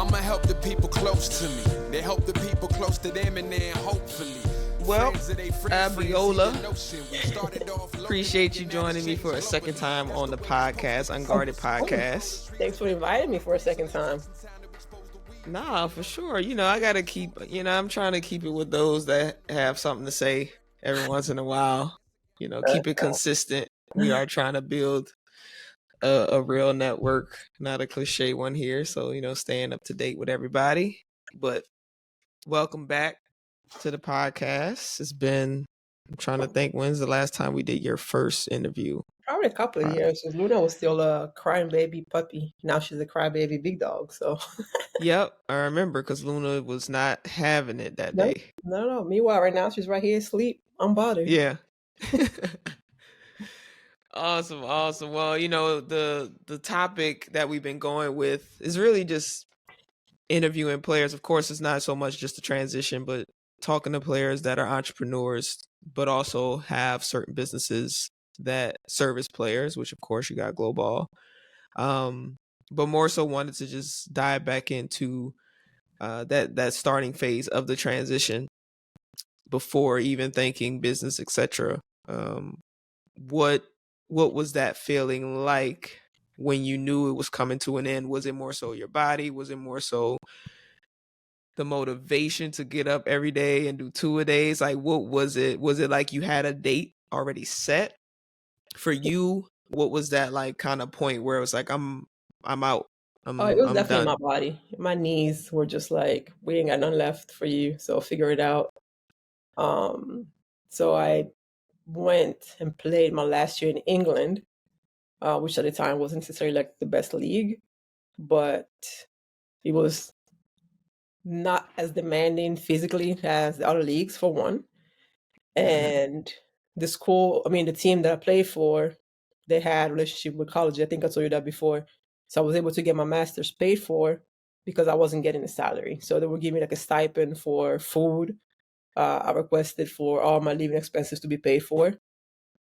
I'ma help the people close to me. They help the people close to them, and then hopefully. Well, Abiola, appreciate you joining me for a second time on the podcast, Unguarded Podcast. Thanks for inviting me for a second time. Nah, for sure. I got to keep, I'm trying to keep it with those that have something to say every once in a while. Keep it consistent. We are trying to build a real network, not a cliche one here. So, staying up to date with everybody. But welcome back to the podcast. I'm trying to think, when's the last time we did your first interview? Probably a couple of years. Luna was still a crying baby puppy. Now she's a crybaby big dog. So. Yep, I remember because Luna was not having it that day. No. Meanwhile, right now she's right here asleep, unbothered. Yeah. Awesome. Well, the topic that we've been going with is really just interviewing players. Of course, it's not so much just the transition, but talking to players that are entrepreneurs, but also have certain businesses that service players, which of course you got Goball. But more so wanted to just dive back into that starting phase of the transition before even thinking business, etc. What was that feeling like when you knew it was coming to an end? Was it more so your body? Was it more so the motivation to get up every day and do 2 a days? Like, what was it? Was it like you had a date already set for you? What was that like kind of point where it was like, I'm out. It was definitely done. My body. My knees were just like, we ain't got none left for you, so figure it out. So I went and played my last year in England, which at the time wasn't necessarily like the best league, but it was not as demanding physically as the other leagues, for one. And the team that I played for, they had a relationship with college. I think I told you that before. So I was able to get my master's paid for because I wasn't getting a salary. So they would give me like a stipend for food. I requested for all my living expenses to be paid for,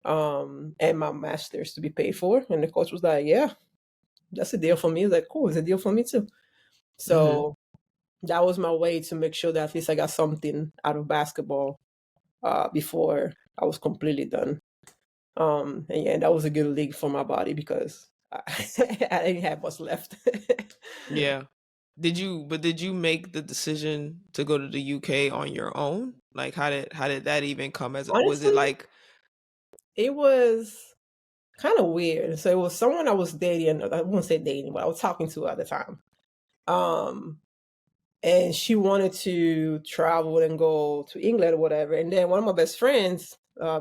and my master's to be paid for. And the coach was like, yeah, that's a deal for me. I was like, cool, it's a deal for me too. So that was my way to make sure that at least I got something out of basketball before I was completely done. And that was a good league for my body because I didn't have much left. Yeah. Did you make the decision to go to the UK on your own? Like, how did that even come as? Honestly, was it like? It was kind of weird. So it was someone I was dating. I won't say dating, but I was talking to at the time. And she wanted to travel and go to England or whatever. And then one of my best friends,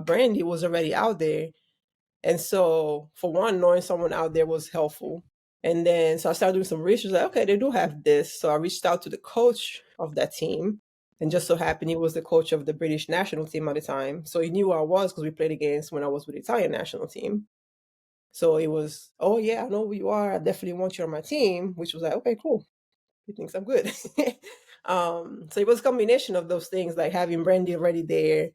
Brandy, was already out there. And so, for one, knowing someone out there was helpful. And then, so I started doing some research, like, okay, they do have this. So I reached out to the coach of that team. And just so happened he was the coach of the British national team at the time. So he knew who I was because we played against when I was with the Italian national team. So it was, oh yeah, I know who you are. I definitely want you on my team, which was like, okay, cool. He thinks I'm good. So it was a combination of those things, like having Brandy already there.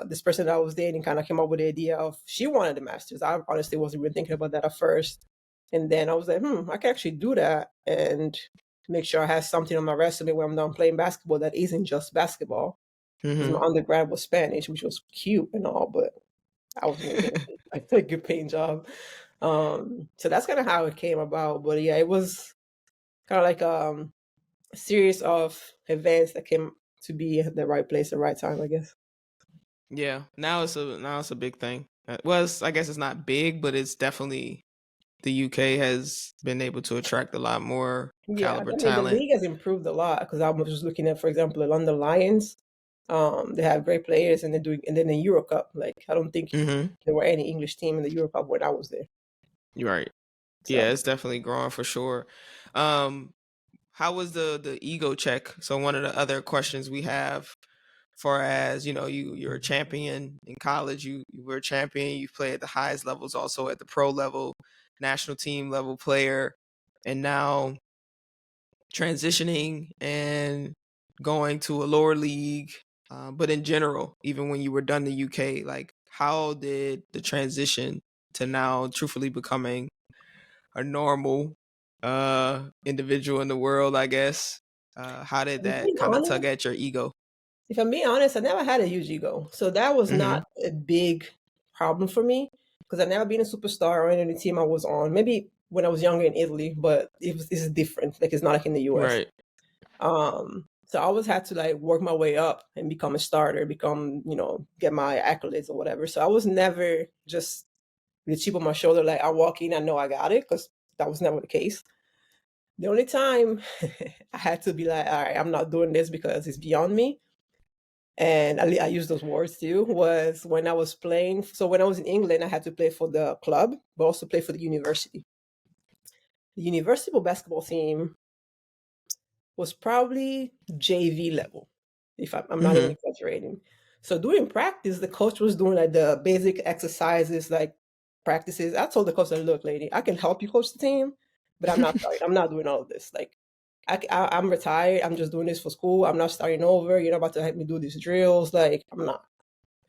This person that I was dating kind of came up with the idea of, she wanted the Masters. I honestly wasn't even thinking about that at first. And then I was like, I can actually do that and make sure I have something on my resume when I'm done playing basketball that isn't just basketball. Because my undergrad was Spanish, which was cute and all, but I was making a good paying job. So that's kind of how it came about. But yeah, it was kind of like a series of events that came to be at the right place at the right time, I guess. Yeah, now it's a big thing. Well, I guess it's not big, but it's definitely, the UK has been able to attract a lot more caliber talent. The league has improved a lot because I was just looking at, for example, the London Lions. They have great players, and and then the Euro Cup. Like, I don't think there were any English team in the Euro Cup when I was there. You're right. So. Yeah, it's definitely growing for sure. How was the ego check? So one of the other questions we have, far as you're a champion in college, you were a champion, you played at the highest levels, also at the pro level, national team level player, and now transitioning and going to a lower league. But in general, even when you were done the UK, like, how did the transition to now truthfully becoming a normal individual in the world, I guess. How did that kind of tug at your ego? If I'm being honest, I never had a huge ego. So that was not a big problem for me because I've never been a superstar or any team I was on. Maybe when I was younger in Italy, but it's different. Like it's not like in the US. Right. So I always had to like work my way up and become a starter, get my accolades or whatever. So I was never just with a chip on my shoulder, like I walk in, I know I got it, because that was never the case. The only time I had to be like, all right, I'm not doing this because it's beyond me. And I use those words too, was when I was playing. So when I was in England, I had to play for the club, but also play for the university. The university basketball team was probably JV level, if I'm not even exaggerating. So during practice, the coach was doing like the basic exercises, like practices. I told the coach, like, look, lady, I can help you coach the team, but I'm not starting. I'm not doing all of this. Like, I'm retired. I'm just doing this for school. I'm not starting over. You're not about to help me do these drills. Like, I'm not.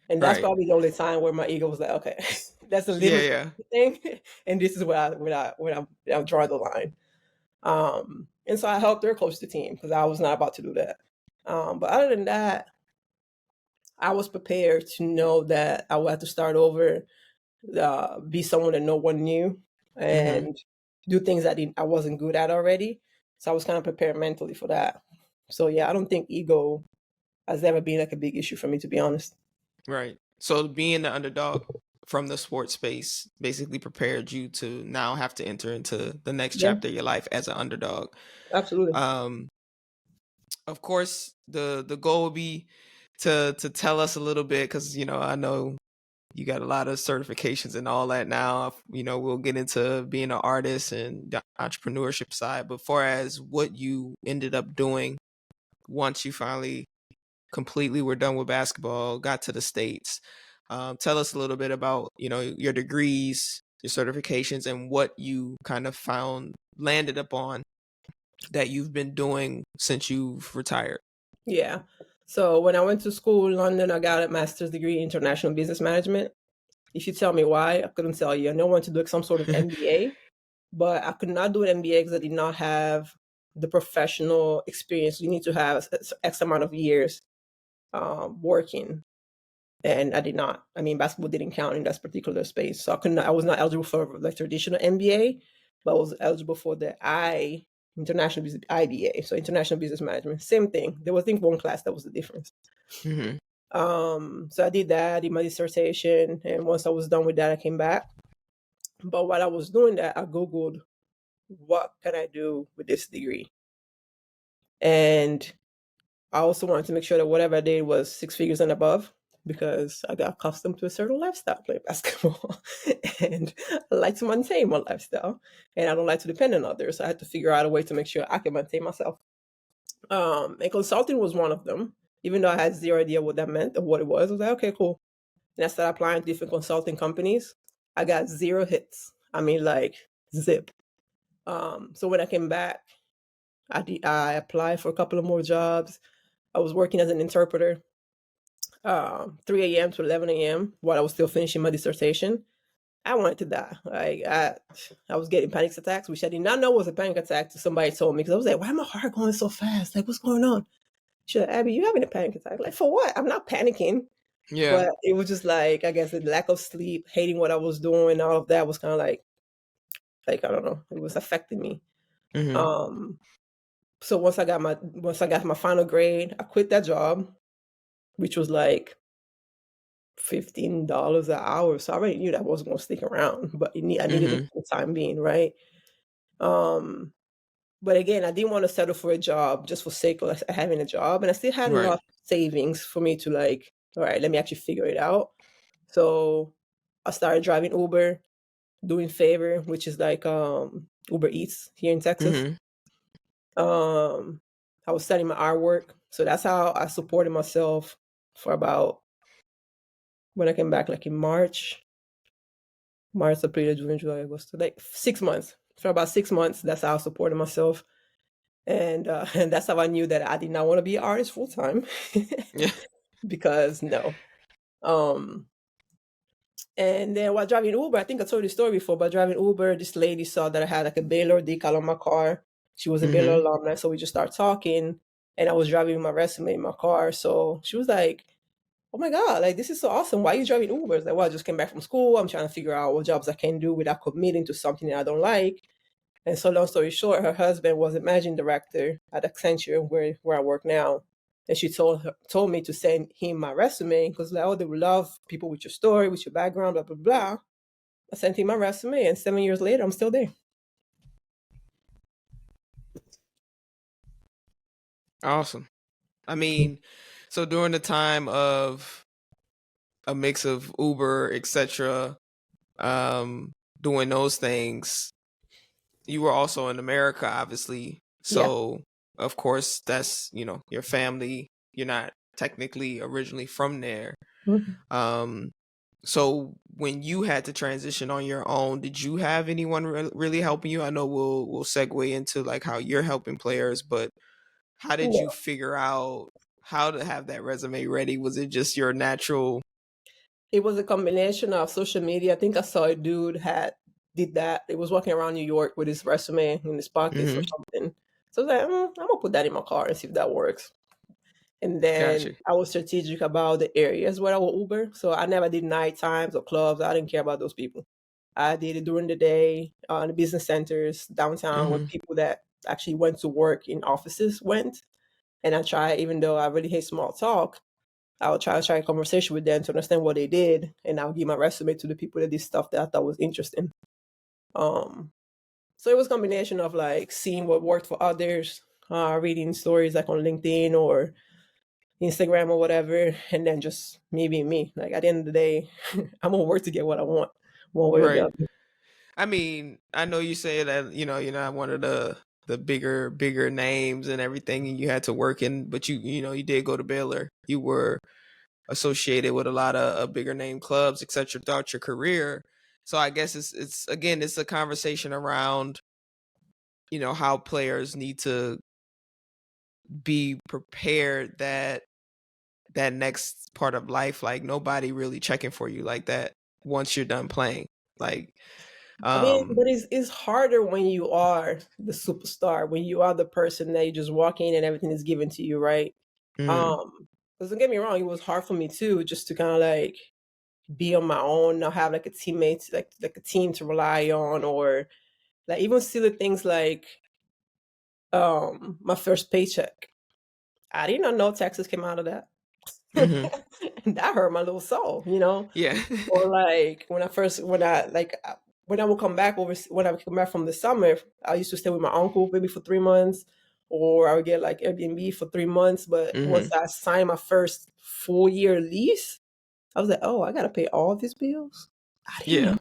And that's probably the only time where my ego was like, okay, that's a little thing. And this is where I draw the line. And so I helped her coach the team because I was not about to do that. But other than that, I was prepared to know that I would have to start over, be someone that no one knew, and do things I wasn't good at already. So I was kind of prepared mentally for that. So yeah, I don't think ego has ever been like a big issue for me, to be honest. Right. So being the underdog from the sports space basically prepared you to now have to enter into the next chapter of your life as an underdog. Absolutely. Of course, the goal would be to tell us a little bit, because I know you got a lot of certifications and all that now. We'll get into being an artist and the entrepreneurship side, but far as what you ended up doing once you finally completely were done with basketball, got to the States, tell us a little bit about your degrees, your certifications, and what you kind of landed upon that you've been doing since you've retired. Yeah. So when I went to school in London, I got a master's degree in international business management. If you tell me why, I couldn't tell you. I know I wanted to do some sort of MBA, but I could not do an MBA because I did not have the professional experience. You need to have X amount of years working. And I did not. I mean, basketball didn't count in that particular space. So I was not eligible for like traditional MBA, but I was eligible for the international business, IBA, so international business management. Same thing. There was, I think, one class that was the difference. So I did that, did my dissertation, and once I was done with that, I came back. But while I was doing that, I Googled, what can I do with this degree? And I also wanted to make sure that whatever I did was 6 figures and above, because I got accustomed to a certain lifestyle playing basketball. And I like to maintain my lifestyle, and I don't like to depend on others. So I had to figure out a way to make sure I can maintain myself. And consulting was one of them. Even though I had zero idea what that meant or what it was, I was like, okay, cool. And I started applying to different consulting companies. I got 0 hits. I mean, like, zip. So when I came back, I applied for a couple of more jobs. I was working as an interpreter, 3 a.m. to 11 a.m. while I was still finishing my dissertation. I wanted to die. Like, I was getting panic attacks, which I did not know was a panic attack till somebody told me, because I was like, why am my heart going so fast? Like, what's going on? She's like, Abby, you having a panic attack? Like, for what? I'm not panicking. Yeah. But it was just like, I guess the lack of sleep, hating what I was doing, all of that was kind of like, I don't know, it was affecting me. So once I got my final grade, I quit that job, which was like $15 an hour. So I already knew that I wasn't going to stick around, but I needed it for the time being, right? But again, I didn't want to settle for a job just for sake of having a job. And I still had enough savings for me to like, all right, let me actually figure it out. So I started driving Uber, doing Favor, which is like Uber Eats here in Texas. I was studying my artwork. So that's how I supported myself for about, when I came back, like in March, April, June, July, August, like 6 months. For about 6 months, that's how I supported myself. And that's how I knew that I did not want to be an artist full time. Yeah. Because no. And then while driving Uber, I think I told you the story before, but driving Uber, this lady saw that I had like a Baylor decal on my car. She was a Baylor Mm-hmm. alumni, so we just started talking, and I was driving my resume in my car. So she was like, "Oh my God, like this is so awesome. Why are you driving Uber?" I was like, "Well, I just came back from school. I'm trying to figure out what jobs I can do without committing to something that I don't like." And so long story short, her husband was a managing director at Accenture where I work now. And she told me to send him my resume because like, oh, they would love people with your story, with your background, blah, blah, blah. I sent him my resume, and 7 years later, I'm still there. Awesome. I mean, so during the time of a mix of Uber, etc., doing those things, you were also in America, obviously. Yeah. So, of course, that's, your family. You're not technically originally from there. Mhm. So when you had to transition on your own, did you have anyone really helping you? I know we'll segue into like how you're helping players, but how did you No, figure out how to have that resume ready? Was it just your natural? it was a combination of social media. I think I saw a dude had did that. He was walking around New York with his resume in his pockets or Mm-hmm. something. So I was like, I'm gonna put that in my car and see if that works. And then Gotcha. I was strategic about the areas where I would Uber. So I never did night times or clubs. I didn't care about those people. I did it during the day, in the business centers, downtown, where Mm-hmm. people that actually went to work in offices went. And I try, even though I really hate small talk, I would try to try a conversation with them to understand what they did. And I'll give my resume to the people that did stuff that I thought was interesting. Um, so it was a combination of like seeing what worked for others, reading stories like on LinkedIn or Instagram or whatever, and then just me being me. Like at the end of the day, I'm gonna work to get what I want, one way or the Right. other. I mean, I know you say that, you're not one of the bigger names and everything, and you had to work in, but you did go to Baylor. You were associated with a lot of bigger name clubs, etc. throughout your career. So I guess it's again, it's a conversation around, how players need to be prepared that next part of life, like nobody really checking for you like that once you're done playing. Like, I mean, um, but it's harder when you are the superstar, when you are the person that you just walk in and everything is given to you, right? mm, Um, because don't get me wrong, it was hard for me too, just to kind of like be on my own, not have like a teammate, like a team to rely on, or like even silly things like my first paycheck. I did not know taxes came out of that. mm-hmm, And that hurt my little soul, yeah, Or like when I would come back when I would come back from the summer, I used to stay with my uncle maybe for 3 months, or I would get like Airbnb for 3 months. But once mm-hmm, I signed my first full year lease, I was like, oh, I gotta pay all of these bills. I didn't yeah, know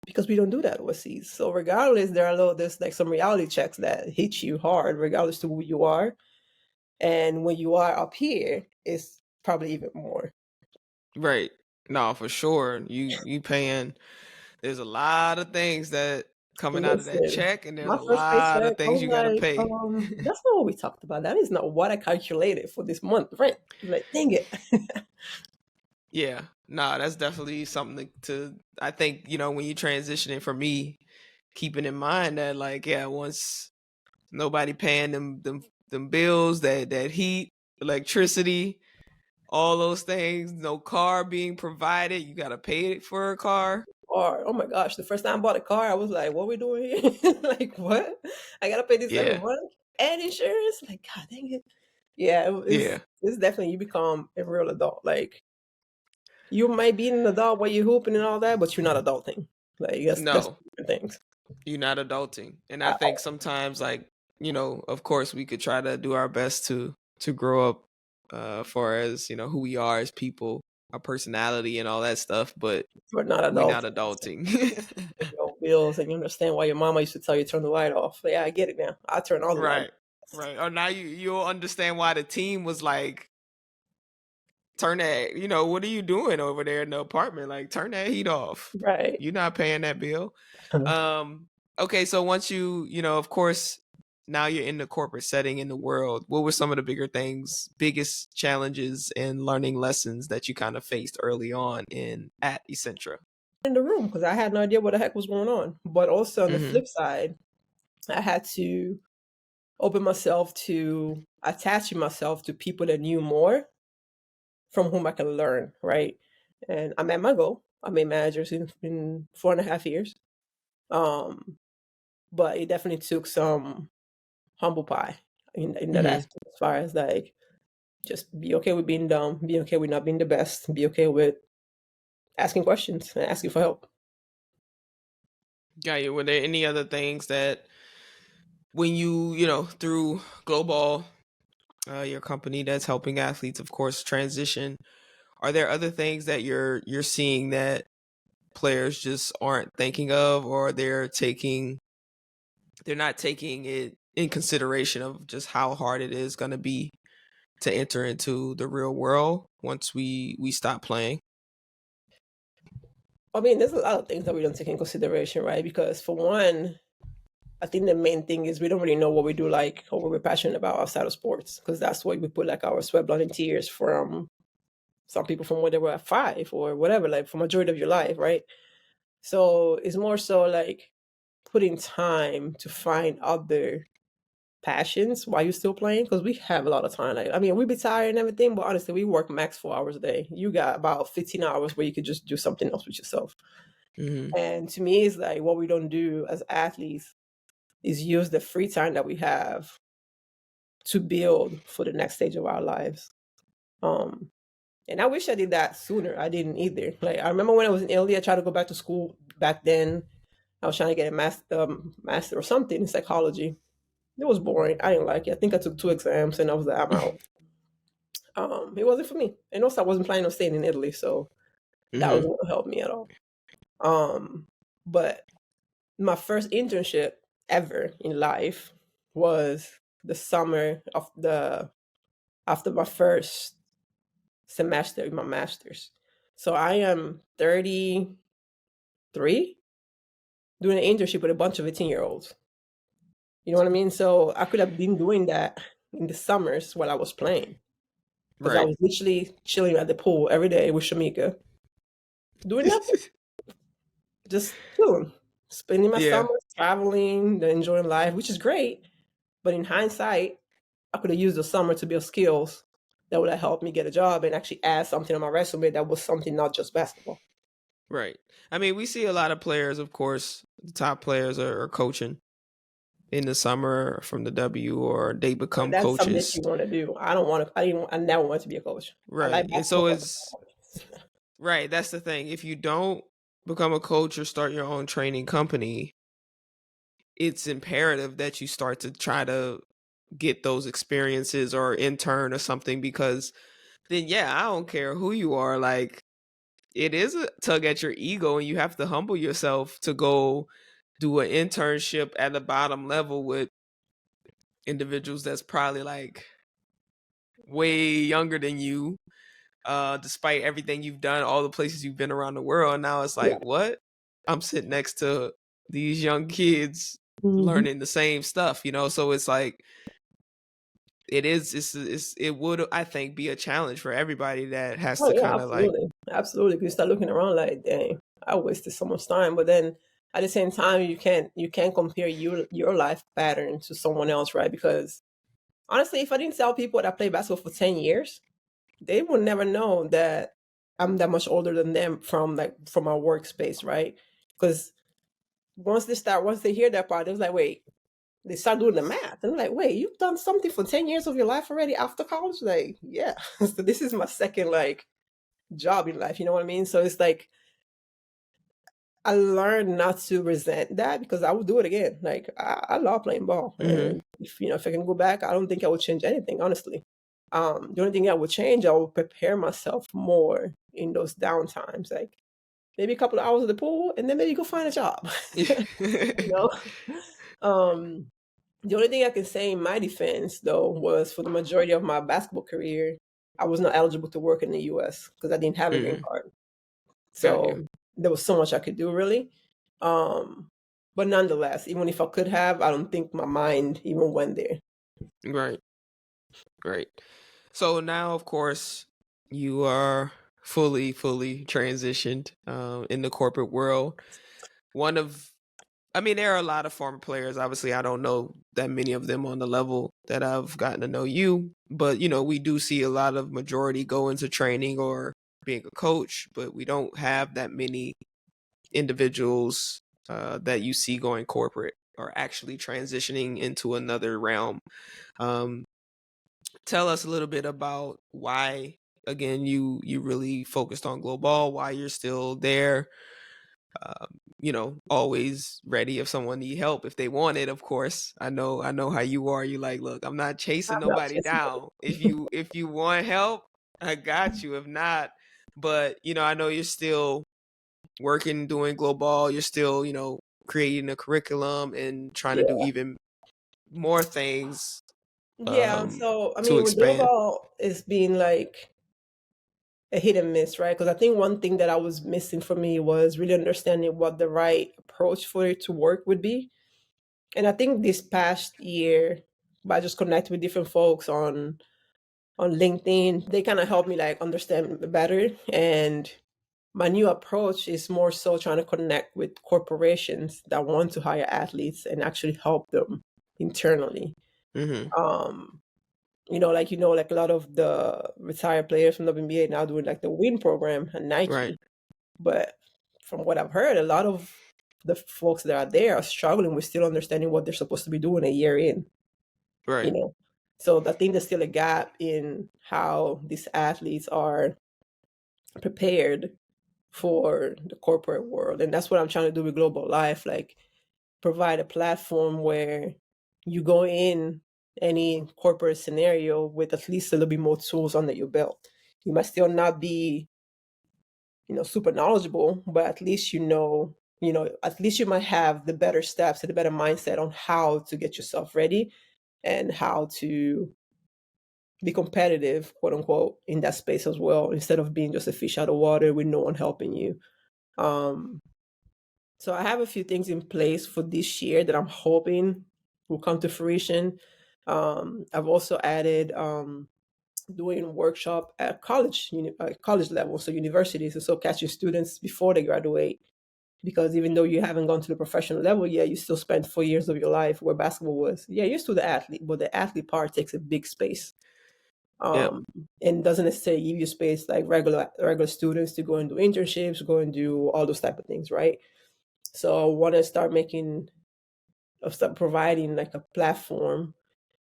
because we don't do that overseas. So regardless, there's like some reality checks that hit you hard, regardless to who you are. And when you are up here, it's probably even more. right. No, for sure. You paying. There's a lot of things that coming out of that Listen, check, and there's my a first lot paycheck, of I things was you got to like, pay. that's not what we talked about. That is not what I calculated for this month rent. Like, dang it. Yeah, nah, that's definitely something I think, when you transitioning, for me, keeping in mind that, like, yeah, once nobody paying them bills, that heat, electricity, all those things, no car being provided, you gotta pay it for a car. Or, oh my gosh, the first time I bought a car, I was like, what are we doing here? Like, what? I gotta pay this every Yeah, month and insurance? Like, God dang it. Yeah, yeah, it's definitely, you become a real adult. Like, you might be an adult while you're hooping and all that, but you're not adulting. Like, that's no, different things. you're not adulting, and I At think all. sometimes, like, of course, we could try to do our best to grow up, far as who we are as people, our personality, and all that stuff, but You're not we not adulting. adulting. Your bills and you understand why your mama used to tell you turn the light off. Yeah, I get it now. I turn all the lights. Right. Right. Or now you'll understand why the team was like, turn that, what are you doing over there in the apartment? Like, turn that heat off. Right. You're not paying that bill. Um, okay, so once of course, now you're in the corporate setting in the world. What were some of the biggest challenges and learning lessons that you kind of faced early on in at Essentra? in the room because I had no idea what the heck was going on. But also on the Mm-hmm. flip side, I had to open myself to attaching myself to people that knew more from whom I can learn, right? And I'm at my goal. I made managers in 4.5 years. But it definitely took some humble pie in that Mm-hmm. aspect, as far as like just be okay with being dumb, be okay with not being the best, be okay with asking questions and asking for help. Got you. Were there any other things that when you through Global, your company that's helping athletes, of course, transition, are there other things that you're seeing that players just aren't thinking of, or they're not taking it in consideration of just how hard it is going to be to enter into the real world once we stop playing? I mean, there's a lot of things that we don't take in consideration, right? Because for one, I think the main thing is we don't really know what we do like or what we're passionate about outside of sports, because that's why we put like our sweat, blood, and tears from some people from when they were at 5 or whatever, like for majority of your life, right? So it's more so like putting time to find other passions while you're still playing, because we have a lot of time. Like, I mean, we be tired and everything, but honestly, we work max 4 hours a day. You got about 15 hours where you could just do something else with yourself. Mm-hmm. And to me, it's like what we don't do as athletes is use the free time that we have to build for the next stage of our lives. And I wish I did that sooner. I didn't either. Like, I remember when I was in Italy, I tried to go back to school back then. I was trying to get a master or something in psychology. It was boring. I didn't like it. I think I took 2 exams and I was like, I'm out. It wasn't for me. And also, I wasn't planning on staying in Italy, so that Mm-hmm. wasn't going to help me at all. But my first internship ever in life was the summer of the after my first semester in my master's. So I am 33 doing an internship with a bunch of 18-year-olds. You know what I mean? So I could have been doing that in the summers while I was playing, because I Right. was literally chilling at the pool every day with Shamika, doing nothing, just chilling, spending my Yeah. summers traveling, enjoying life, which is great. But in hindsight, I could have used the summer to build skills that would have helped me get a job and actually add something on my resume that was something not just basketball. Right. I mean, we see a lot of players, of course, the top players are coaching in the summer from the W, or they But become that's something that coaches. you want to do. I don't want to. I never want to be a coach. I Right. like And so basketball, but it's right. That's the thing. If you don't become a coach or start your own training company, it's imperative that you start to try to get those experiences or intern or something, because then, yeah, I don't care who you are. Like, it is a tug at your ego, and you have to humble yourself to go do an internship at the bottom level with individuals that's probably like way younger than you, despite everything you've done, all the places you've been around the world. Now it's yeah. like, what? I'm sitting next to these young kids Mhm. learning the same stuff, so it's like it would, I think, be a challenge for everybody that has Oh to yeah, kind of like. absolutely, absolutely. Because you start looking around like, dang, I wasted so much time. But then at the same time, you can't compare your life pattern to someone else, right? Because honestly, if I didn't tell people that I played basketball for 10 years, they would never know that I'm that much older than them from our workspace, right? Because once they hear that part, they was like, wait, they start doing the math. And I'm like, wait, you've done something for 10 years of your life already after college? Like, yeah. So this is my second like job in life, you know what I mean? So it's like I learned not to resent that, because I would do it again. Like I love playing ball. Mhm. And if I can go back, I don't think I would change anything, honestly. The only thing I would change, I would prepare myself more in those downtimes. Like maybe a couple of hours at the pool and then maybe go find a job. You know? Um The only thing I can say in my defense, though, was for the majority of my basketball career, I was not eligible to work in the US because I didn't have a green Mhm. card. Got you. So there was so much I could do, really. Um, but nonetheless, even if I could have, I don't think my mind even went there. Right. Right. So now, of course, you are fully transitioned in the corporate world. There are a lot of former players. Obviously, I don't know that many of them on the level that I've gotten to know you, but we do see a lot of majority go into training or being a coach, but we don't have that many individuals that you see going corporate or actually transitioning into another realm. Tell us a little bit about why, again, you really focused on Global, why you're still there. Always ready if someone need help, if they want it, of course. I know how you are. You like, look, I'm not chasing I'm not nobody chasing down. If you want help, I got you. If not, but I know you're still working, doing Global. You're still, creating a curriculum and trying to do Yeah. even more things Yeah. So, to with expand. Global, it's been like a hit and miss, right? Because I think one thing that I was missing for me was really understanding what the right approach for it to work would be. And I think this past year, by just connecting with different folks on LinkedIn, they kind of helped me like understand better. And my new approach is more so trying to connect with corporations that want to hire athletes and actually help them internally. Mm-hmm. Um, like a lot of the retired players from WNBA now doing like the WIN program and Right. Nike. But from what I've heard, a lot of the folks that are there are struggling with still understanding what they're supposed to be doing a year in. Right. So I think there's still a gap in how these athletes are prepared for the corporate world. And that's what I'm trying to do with Global Life, like provide a platform where you go in any corporate scenario with at least a little bit more tools under your belt. You might still not be, super knowledgeable, but at least at least you might have the better steps and the better mindset on how to get yourself ready and how to be competitive, quote unquote, in that space as well, instead of being just a fish out of water with no one helping you. Um, so I have a few things in place for this year that I'm hoping will come to fruition. I've also added doing workshop at college level, so universities, and so catching students before they graduate. Because even though you haven't gone to the professional level yet, you still spent 4 years of your life where basketball was. Yeah, you're still the athlete, but the athlete part takes a big space. Yep. And doesn't necessarily give you space like regular students to go and do internships, go and do all those type of things, right? So I want to start providing like a platform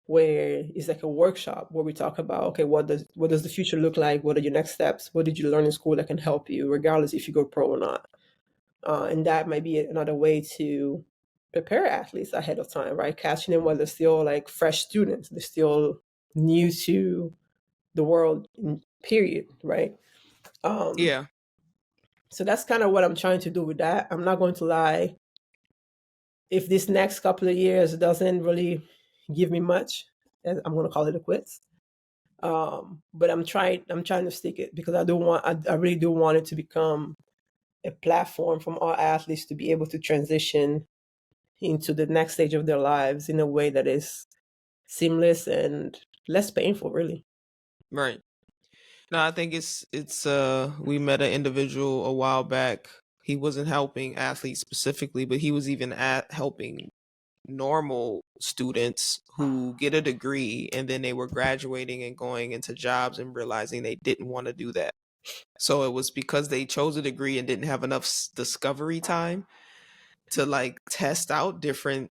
where it's like a workshop where we talk about, okay, what does the future look like? What are your next steps? What did you learn in school that can help you, regardless if you go pro or not? And that might be another way to prepare athletes ahead of time, right? Catching them while they're still like fresh students, they're still new to the world, period, right? Yeah. So that's kind of what I'm trying to do with that. I'm not going to lie. If this next couple of years doesn't really give me much, I'm going to call it a quits. But I'm trying to stick it because I really do want it to become a platform from all athletes to be able to transition into the next stage of their lives in a way that is seamless and less painful, really. Right. No, I think it's we met an individual a while back. He wasn't helping athletes specifically, but he was even helping normal students who get a degree and then they were graduating and going into jobs and realizing they didn't want to do that. So it was because they chose a degree and didn't have enough discovery time to like test out different,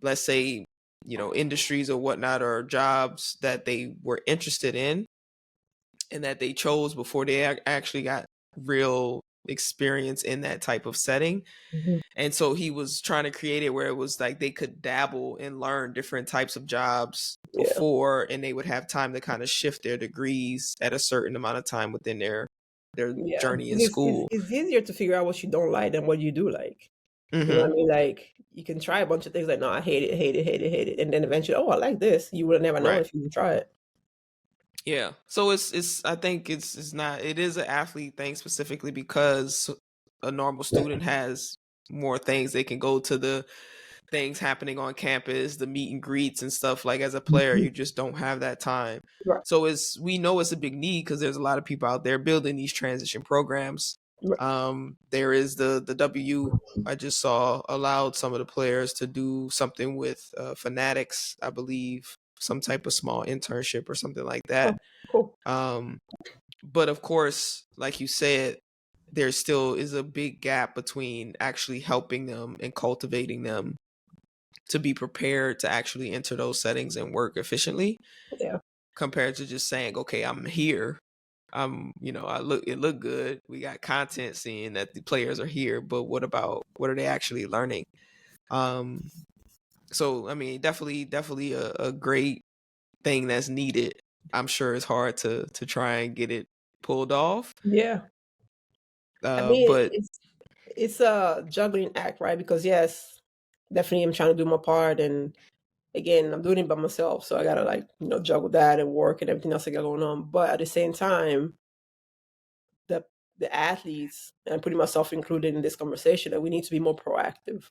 let's say, industries or whatnot, or jobs that they were interested in and that they chose before they actually got real experience in that type of setting. Mm-hmm. And so he was trying to create it where it was like they could dabble and learn different types of jobs before, and they would have time to kind of shift their degrees at a certain amount of time within their journey in school. It's easier to figure out what you don't like than what you do like. You know what I Mm-hmm. mean? Like you can try a bunch of things like, no, I hate it, hate it, hate it, hate it. And then eventually, oh, I like this. You would have never known Right. if you try it. Yeah. So it's I think it's not, it is an athlete thing specifically because a normal student has more things. They can go to the things happening on campus, the meet and greets and stuff. Like as a player, you just don't have that time. Right. So we know it's a big need because there's a lot of people out there building these transition programs. Right. There is the W I just saw allowed some of the players to do something with Fanatics, I believe, some type of small internship or something like that. Cool. But of course, like you said, there still is a big gap between actually helping them and cultivating them to be prepared to actually enter those settings and work efficiently. Yeah. Compared to just saying, okay, I'm here. It looked good. We got content seeing that the players are here, but what are they actually learning? So I mean, definitely a great thing that's needed. I'm sure it's hard to try and get it pulled off. Yeah. I mean, But it's a juggling act, right? Because yes, definitely I'm trying to do my part, and again, I'm doing it by myself, so I gotta juggle that and work and everything else I got going on. But at the same time, the the athletes, and I'm putting myself included in this conversation, that we need to be more proactive.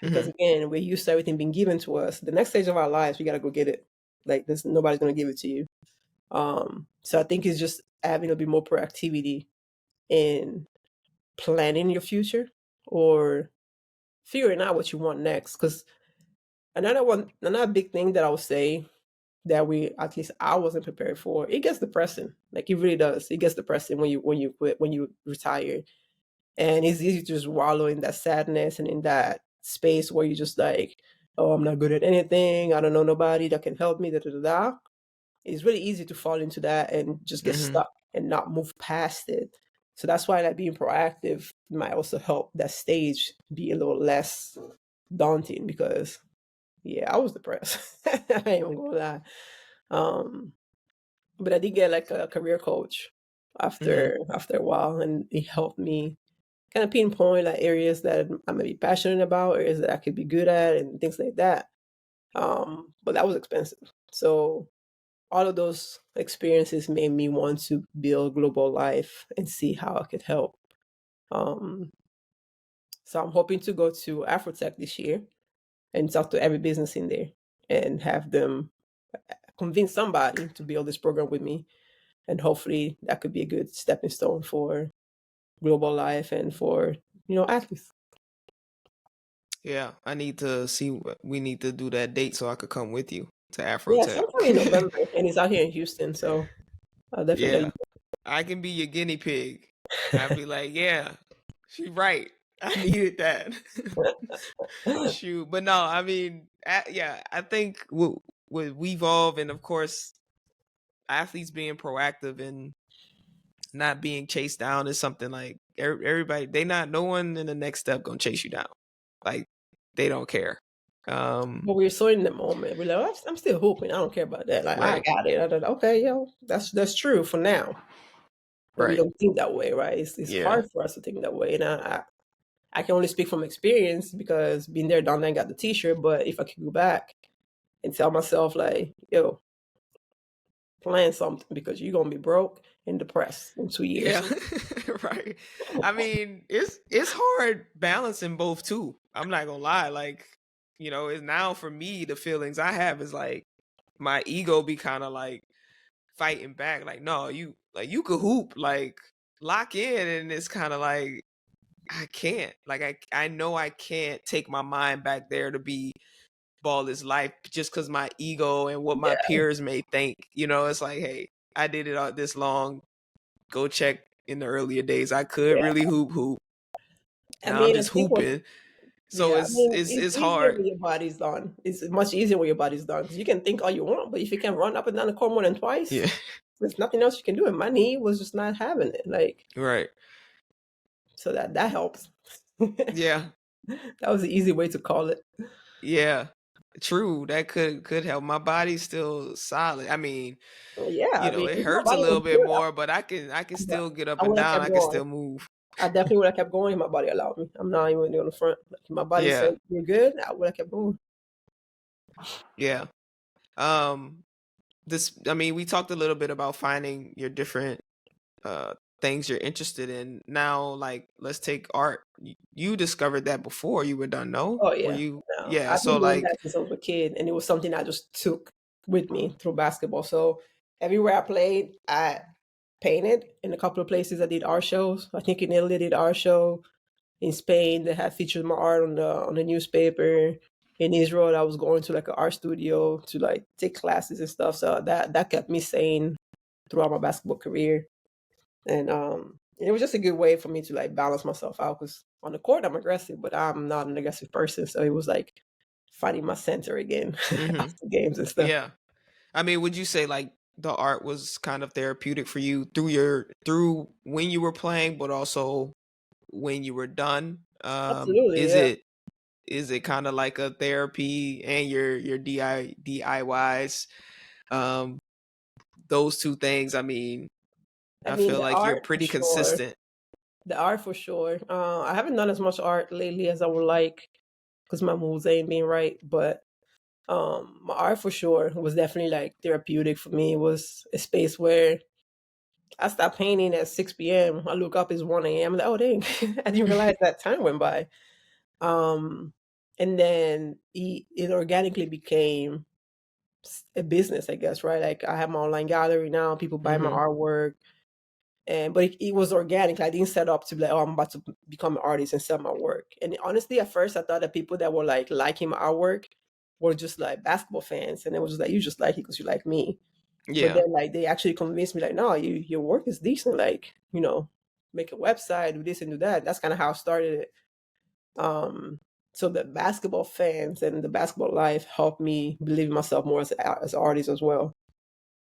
Because again, we're used to everything being given to us. The next stage of our lives, we gotta go get it. Like this, nobody's gonna give it to you. So I think it's just having a bit more proactivity in planning your future or figuring out what you want next. Because another big thing that I would say that at least I wasn't prepared for, it gets depressing. Like it really does. It gets depressing when you quit, when you retire. And it's easy to just wallow in that sadness and in that space where you just like, oh, I'm not good at anything. I don't know nobody that can help me. Da, da, da, da. It's really easy to fall into that and just get stuck and not move past it. So that's why like being proactive might also help that stage be a little less daunting, because yeah, I was depressed. I ain't even gonna lie. But I did get like a career coach after a while, and it helped me kind of pinpoint like areas that I may be passionate about, areas that I could be good at, and things like that. But that was expensive. So all of those experiences made me want to build Global Life and see how I could help. So I'm hoping to go to Afrotech this year and talk to every business in there and have them convince somebody to build this program with me. And hopefully that could be a good stepping stone for Global Life and for, athletes. Yeah, I need to see. We need to do that date so I could come with you to Yeah, Afrotech. sometime in November, and it's out here in Houston, so I'll definitely let Yeah, I can be your guinea pig. I'd be like, yeah, she's right. I needed that. Shoot, but no, I mean, I think with Wevolve, and of course, athletes being proactive and not being chased down is something like everybody. No one in the next step gonna chase you down. Like they don't care. But we're so in the moment. We're like, I'm still hooping. I don't care about that. Like Right. I got it. Okay, that's true for now. But we Right. don't think that way, right? It's hard for us to think that way. And I can only speak from experience because being there, done that, got the T-shirt. But if I could go back and tell myself like, yo, plan something because you're gonna be broke and depressed in 2 years. Yeah. Right. I mean, it's hard balancing both too. I'm not gonna lie. Like, it's now for me, the feelings I have is like my ego be kind of like fighting back. Like, no, you could hoop, like lock in, and it's kind of like I can't. Like I know I can't take my mind back there to be ball is life just because my ego and what my peers may think. It's like, hey, I did it all this long. Go check in the earlier days. I could really hoop. Now I'm just hooping. So it's easier hard. when your body's done. It's much easier when your body's done because you can think all you want, but if you can run up and down the court more than twice, Yeah. there's nothing else you can do. And my knee was just not having it. Like, Right. so that helps. Yeah. That was the easy way to call it. Yeah. True. That could help. My body's still solid. I mean, Yeah, it if my hurts a body little was bit good, more, but I can still get up I and would have down. kept I can going. still move. I definitely would have kept going if my body allowed me. I'm not even on the front. Like, if my body said you're good, I would have kept going. Yeah. We talked a little bit about finding your different things you're interested in. Now, like, let's take art. You discovered that before you were done, no? Oh Were yeah, you? no, Yeah. I've So been doing like, that since I was a kid, and it was something I just took with me through basketball. So everywhere I played, I painted. In a couple of places, I did art shows. I think in Italy, I did art show. In Spain, they had featured my art on the newspaper. In Israel, I was going to like an art studio to like take classes and stuff. So that kept me sane throughout my basketball career. And it was just a good way for me to like balance myself out, because on the court I'm aggressive, but I'm not an aggressive person. So it was like finding my center again hmm after games and stuff. yeah. I mean, would you say like the art was kind of therapeutic for you through when you were playing, but also when you were done? Absolutely, Is yeah. it kind of like a therapy and your DIYs? Um, those two things. I mean, I I mean feel the like you're art for pretty sure. consistent. The art for sure. I haven't done as much art lately as I would like because my moves ain't being right. But my art for sure was definitely like therapeutic for me. It was a space where I stopped painting at 6 p.m. I look up, it's 1 a.m. I'm like, oh dang, I didn't realize that time went by. Um, and then it organically became a business, I guess, right? Like I have my online gallery now, people buy my hmm artwork, and but it was organic. I didn't set up to be like, oh, I'm about to become an artist and sell my work. And honestly, at first, I thought that people that were like liking my artwork were just like basketball fans, and it was just like, you just like it because you like me. But Yeah. then like they actually convinced me like, no, your work is decent. Like, make a website, do this and do that. That's kind of how I started it. Um, so the basketball fans and the basketball life helped me believe in myself more as an artist as well.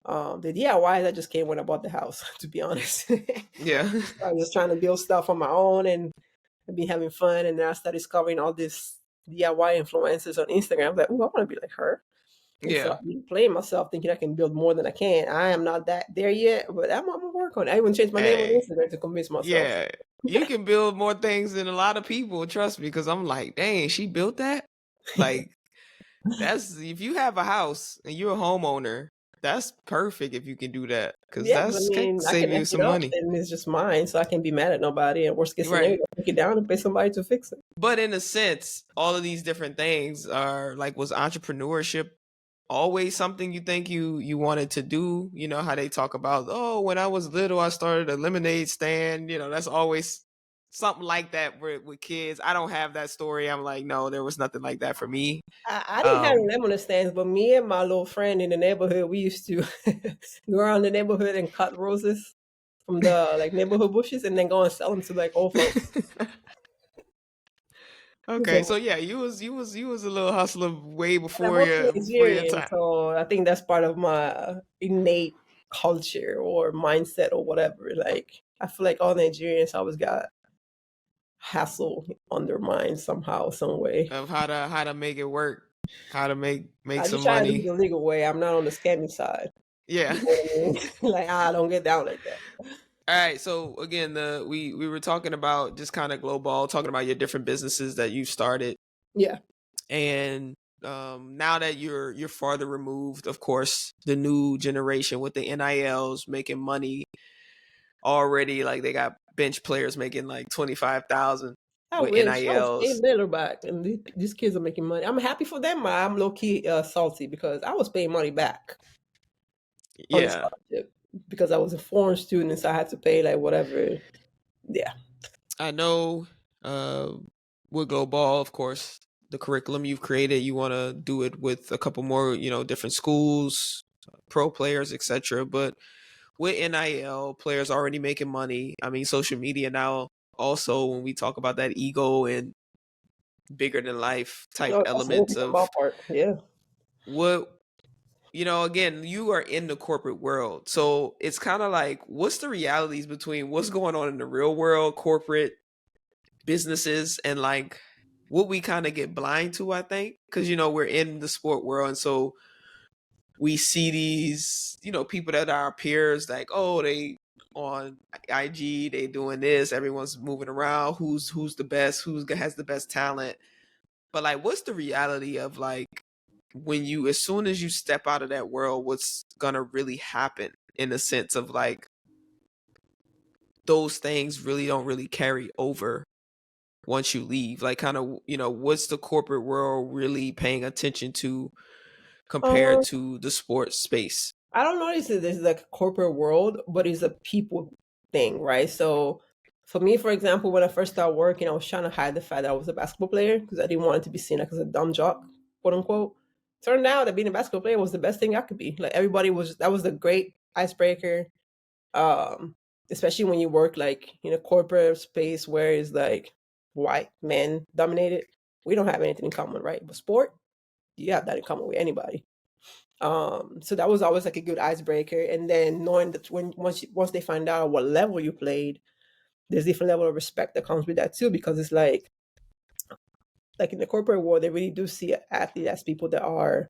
The DIY that just came when I bought the house, to be honest. Yeah. I was just trying to build stuff on my own and be having fun, and then I started discovering all these DIY influencers on Instagram. I was like, oh, I want to be like her. And so Yeah. I've been playing myself, thinking I can build more than I can. I am not that there yet, but I'm gonna work on it. I even changed my name on Hey. Instagram to convince myself. Yeah. You can build more things than a lot of people, trust me, because I'm like, dang, she built that? Like, that's if you have a house and you're a homeowner, that's perfect if you can do that. Cause Yeah, because I that's can mean, I save can you F it some up, money. and it's just mine, so I can be mad at nobody. And worst case scenario, Right. take it down and pay somebody to fix it. But in a sense, all of these different things are like, was entrepreneurship always something you think you wanted to do? You know how they talk about, oh, when I was little I started a lemonade stand. That's always something like that with kids. I don't have that story. I'm like, no, there was nothing like that for me. I didn't have um lemonade stands, but me and my little friend in the neighborhood, we used to go around the neighborhood and cut roses from the like neighborhood bushes, and then go and sell them to like old folks. okay, so So yeah, you was a little hustler way I'm before also your Nigerian, time. so I think that's part of my innate culture or mindset or whatever. Like I feel like all Nigerians always got hassle on their mind somehow, some way. Of how to make it work, how to make I some just try to do it money. the legal way. I'm not on the scammy side. Yeah. You know what I mean? Like I don't get down like that. All right. So again, we were talking about just kind of global, talking about your different businesses that you started, Yeah. and now that you're farther removed, of course, the new generation with the NILs making money already, like they got bench players making like 25,000 I with wish I was paying NILs. better back, and these kids are making money. I'm happy for them. I'm low key salty because I was paying money back on the Yeah, scholarship because I was a foreign student, so I had to pay like whatever. Yeah. I know. Uh, with Goball, of course, the curriculum you've created, you want to do it with a couple more, different schools, pro players, etc. But with NIL, players already making money. I mean, social media now also, when we talk about that ego and bigger than life type No, that's the elements interesting of part. Yeah. what, again, you are in the corporate world. So it's kind of like, what's the realities between what's going on in the real world, corporate businesses, and like what we kind of get blind to, I think, because, we're in the sport world. And so we see these, people that are our peers, like, oh, they on IG, they doing this, everyone's moving around, who's the best, who has the best talent. But like, what's the reality of like when you, as soon as you step out of that world, what's gonna really happen in the sense of like those things really don't really carry over once you leave? Like, kind of, what's the corporate world really paying attention to compared Um, to the sports space? I don't know if this is like a corporate world, but it's a people thing, right? So for me, for example, when I first started working, I was trying to hide the fact that I was a basketball player because I didn't want it to be seen like as a dumb jock, quote unquote. Turned out that being a basketball player was the best thing I could be. Like everybody was, that was the great icebreaker. Um, Especially when you work like in a corporate space where it's like white men dominated. We don't have anything in common, right? But sport, you have that in common with anybody. So that was always like a good icebreaker. And then knowing that once they find out what level you played, there's different level of respect that comes with that too, because it's like in the corporate world, they really do see athletes as people that are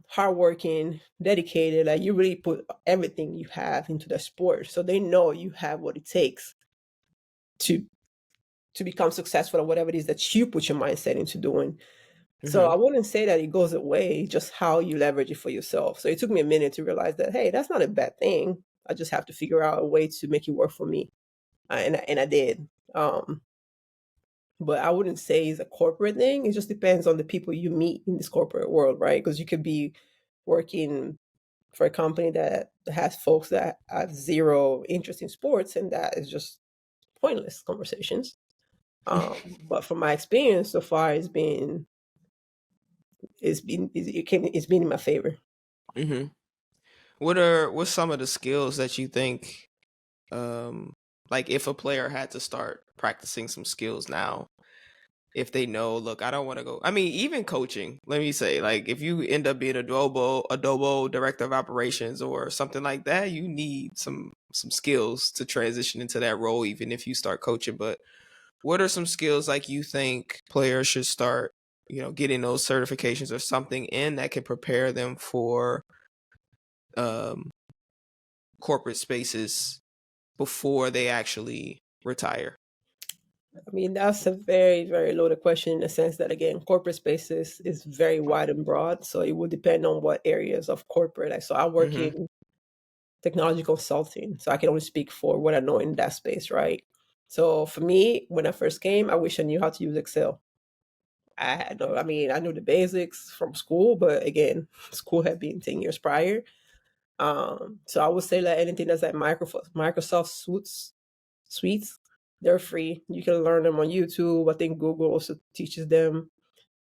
hardworking, dedicated. Like you really put everything you have into the sport, so they know you have what it takes to become successful at whatever it is that you put your mindset into doing. So I wouldn't say that it goes away, just how you leverage it for yourself. So it took me a minute to realize that, hey, that's not a bad thing. I just have to figure out a way to make it work for me. And I did. But I wouldn't say it's a corporate thing. It just depends on the people you meet in this corporate world, right? Because you could be working for a company that has folks that have zero interest in sports, and that is just pointless conversations. But from my experience so far, it's been in my favor. Mm-hmm. What's some of the skills that you think, like if a player had to start practicing some skills now, if they know, look, I don't want to go. I mean, even coaching, let me say, like if you end up being adobo director of operations or something like that, you need some skills to transition into that role, even if you start coaching. But what are some skills like you think players should start, getting those certifications or something in that can prepare them for um, corporate spaces before they actually retire? I mean, that's a very, very loaded question in the sense that, again, corporate spaces is very wide and broad. So it would depend on what areas of corporate. Like, so I work Mm-hmm. in technology consulting, so I can only speak for what I know in that space, right? So for me, when I first came, I wish I knew how to use Excel. I mean, I knew the basics from school, but again, school had been 10 years prior. So I would say that anything that's like Microsoft suites, they're free. You can learn them on YouTube. I think Google also teaches them.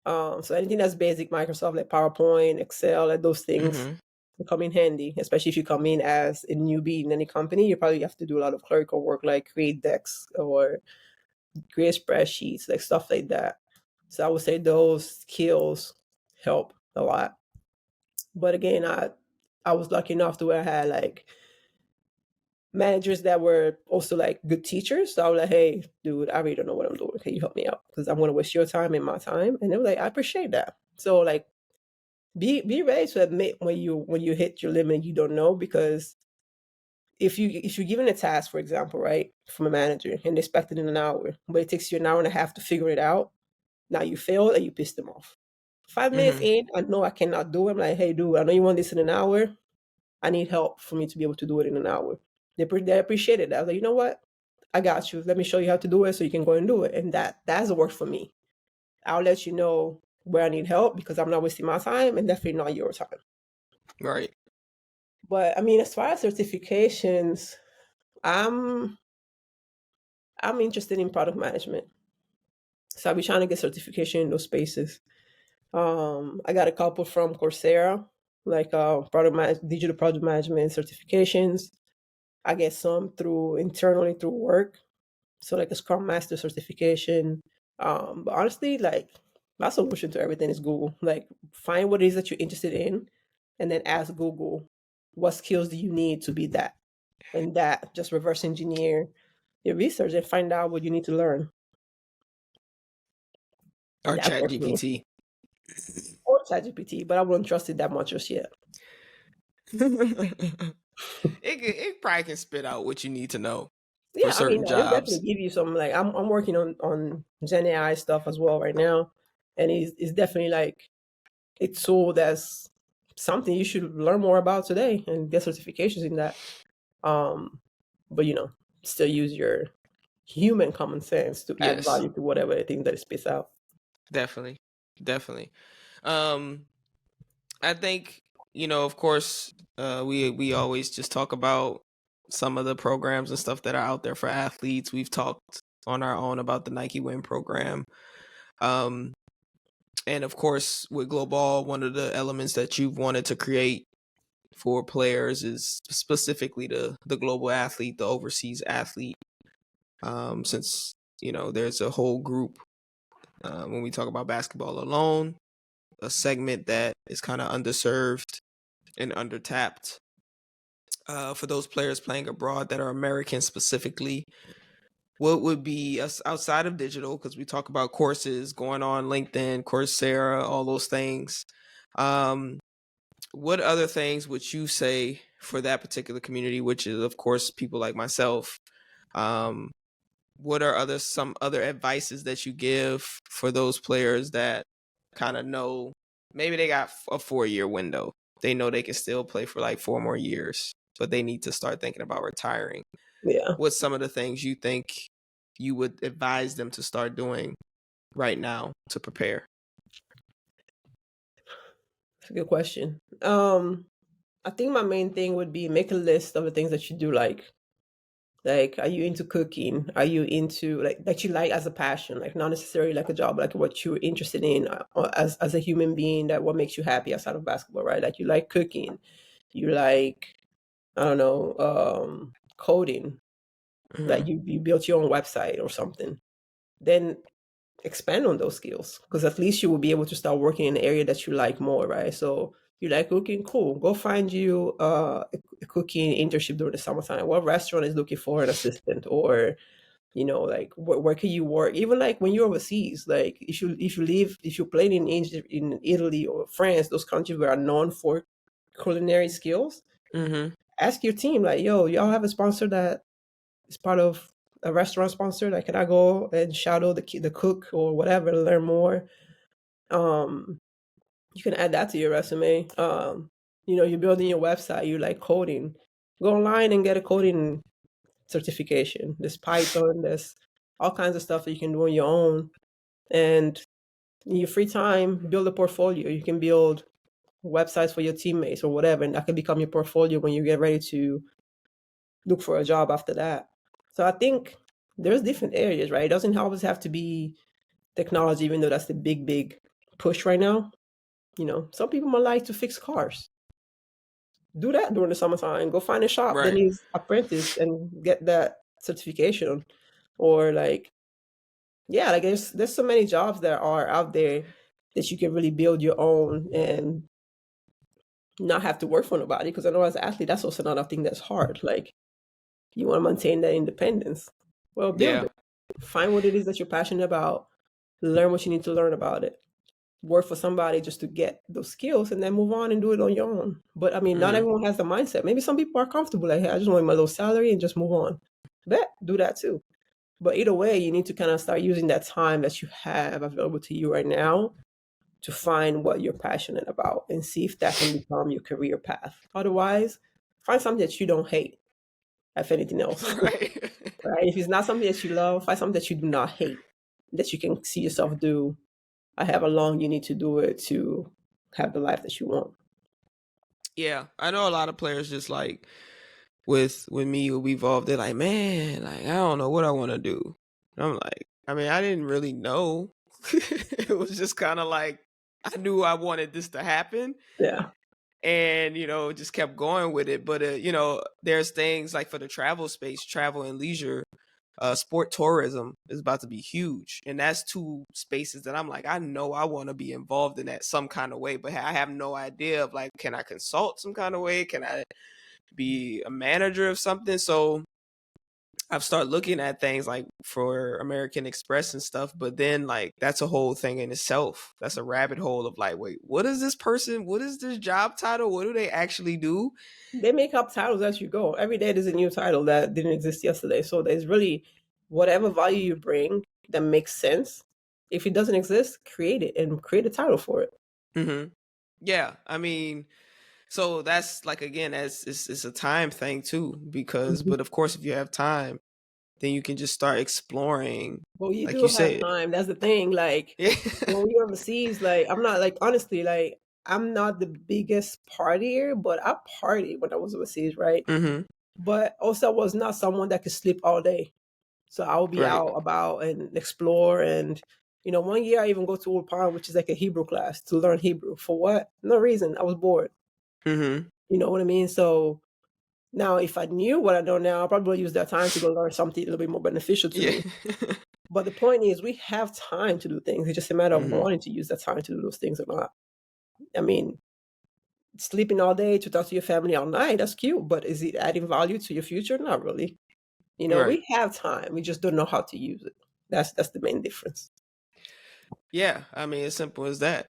So anything that's basic Microsoft, like PowerPoint, Excel, like those things Mm-hmm. will come in handy, especially if you come in as a newbie in any company. You probably have to do a lot of clerical work, like create decks or create spreadsheets, like stuff like that. So I would say those skills help a lot. But again, I was lucky enough to where I had like managers that were also like good teachers. So I was like, hey, dude, I really don't know what I'm doing. Can you help me out? Because I'm gonna waste your time and my time. And they were like, I appreciate that. So like be ready to admit when you hit your limit you don't know, because if you're given a task, for example, right, from a manager and they expect it in an hour, but it takes you an hour and a half to figure it out, now you failed and you pissed them off. 5 minutes Mm-hmm. in, I know I cannot do it. I'm like, hey, dude, I know you want this in an hour. I need help for me to be able to do it in an hour. They appreciated that. I was like, you know what? I got you. Let me show you how to do it so you can go and do it. And that's a work for me. I'll let you know where I need help because I'm not wasting my time and definitely not your time. Right. But I mean, as far as certifications, I'm I'm interested in product management. So I'll be trying to get certification in those spaces. I got a couple from Coursera, like digital product management certifications. I get some through internally through work, so like a Scrum Master certification. But honestly, like my solution to everything is Google. Like find what it is that you're interested in, and then ask Google, what skills do you need to be that, and that just reverse engineer your research and find out what you need to learn. Or And that Chat worked for me. GPT. Or ChatGPT, but I wouldn't trust it that much just yet. It probably can spit out what you need to know for Yeah, I mean, certain no, it'll definitely jobs. give you some. Like, I'm working on Gen AI stuff as well right now, and it's definitely like a tool that's something you should learn more about today and get certifications in that. Um, but still use your human common sense to add Yes, value to whatever it is that is spits out. definitely. I think, of course, we always just talk about some of the programs and stuff that are out there for athletes. We've talked on our own about the Nike Win program. And of course, with Global, one of the elements that you've wanted to create for players is specifically the global athlete, the overseas athlete. Since, there's a whole group, when we talk about basketball alone, a segment that is kind of underserved and undertapped for those players playing abroad that are American specifically. What would be outside of digital, because we talk about courses going on LinkedIn, Coursera, all those things. What other things would you say for that particular community, which is, of course, people like myself? What are some other advices that you give for those players that kind of know maybe they got a 4-year window? They know they can still play for like 4 more years, but they need to start thinking about retiring. Yeah. What's some of the things you think you would advise them to start doing right now to prepare? That's a good question. I think my main thing would be make a list of the things that you do like. Like, are you into cooking? Are you into that you like as a passion? Like, not necessarily like a job, like what you're interested in as a human being. That what makes you happy outside of basketball, right? Like, you like cooking, you like, I don't know, coding. Like, you built your own website or something. Then expand on those skills, because at least you will be able to start working in an area that you like more, right? So you like cooking, cool. Go find you a cooking internship during the summertime. What restaurant is looking for an assistant? Or like where can you work? Even like when you're overseas, like if you play in Italy or France, those countries where are known for culinary skills, ask your team like, yo, y'all have a sponsor that is part of a restaurant sponsor? Like, can I go and shadow the cook or whatever to learn more? You can add that to your resume. You're building your website, you like coding. Go online and get a coding certification. There's Python, there's all kinds of stuff that you can do on your own. And in your free time, build a portfolio. You can build websites for your teammates or whatever, and that can become your portfolio when you get ready to look for a job after that. So I think there's different areas, right? It doesn't always have to be technology, even though that's the big push right now. Some people might like to fix cars. Do that during the summertime. Go find a shop that Right. needs apprentice and get that certification. Or like, yeah, like there's so many jobs that are out there that you can really build your own and not have to work for nobody. Because I know as an athlete, that's also another thing that's hard. Like, you want to maintain that independence. Well, build Yeah. it. Find what it is that you're passionate about. Learn what you need to learn about it. Work for somebody just to get those skills and then move on and do it on your own. But I mean, not everyone has the mindset. Maybe some people are comfortable, like, hey, I just want my little salary and just move on. Do that too. But either way, you need to kind of start using that time that you have available to you right now to find what you're passionate about and see if that can become your career path. Otherwise, find something that you don't hate, if anything else. Right. Right? If it's not something that you love, find something that you do not hate, that you can see yourself do. However long you need to do it to have the life that you want. Yeah, I know a lot of players just like with me who evolved. They're like, man, like I don't know what I want to do. And I'm like, I mean, I didn't really know. It was just kind of like I knew I wanted this to happen, Yeah. and just kept going with it. But there's things like for the travel space, travel and leisure. Sport tourism is about to be huge, and that's 2 spaces that I'm like, I know I want to be involved in that some kind of way, but I have no idea of like, can I consult some kind of way? Can I be a manager of something? So I've started looking at things like for American Express and stuff, but then like that's a whole thing in itself. That's a rabbit hole of like, wait, what is this person? What is this job title? What do they actually do? They make up titles as you go. Every day there's a new title that didn't exist yesterday. So there's really whatever value you bring that makes sense. If it doesn't exist, create it and create a title for it. Yeah, I mean, So that's like, again, it's a time thing too, because, Mhm. but of course, if you have time, then you can just start exploring, Well, you like you do have said. time. That's the thing. Like Yeah. when we overseas, like I'm not like honestly, like I'm not the biggest partier, but I partied when I was overseas, right? Mm-hmm. But also I was not someone that could sleep all day. So I would be Right. out about and explore. And, one year I even go to Old Pond, which is like a Hebrew class to learn Hebrew. For what? No reason. I was bored. Mm-hmm. You know what I mean? So now if I knew what I know now, I probably would use that time to go learn something a little bit more beneficial to Yeah. me. But the point is we have time to do things. It's just a matter of Mm-hmm. wanting to use that time to do those things or not. I mean, sleeping all day to talk to your family all night, that's cute. But is it adding value to your future? Not really. Right. We have time. We just don't know how to use it. That's the main difference. Yeah. I mean, as simple as that.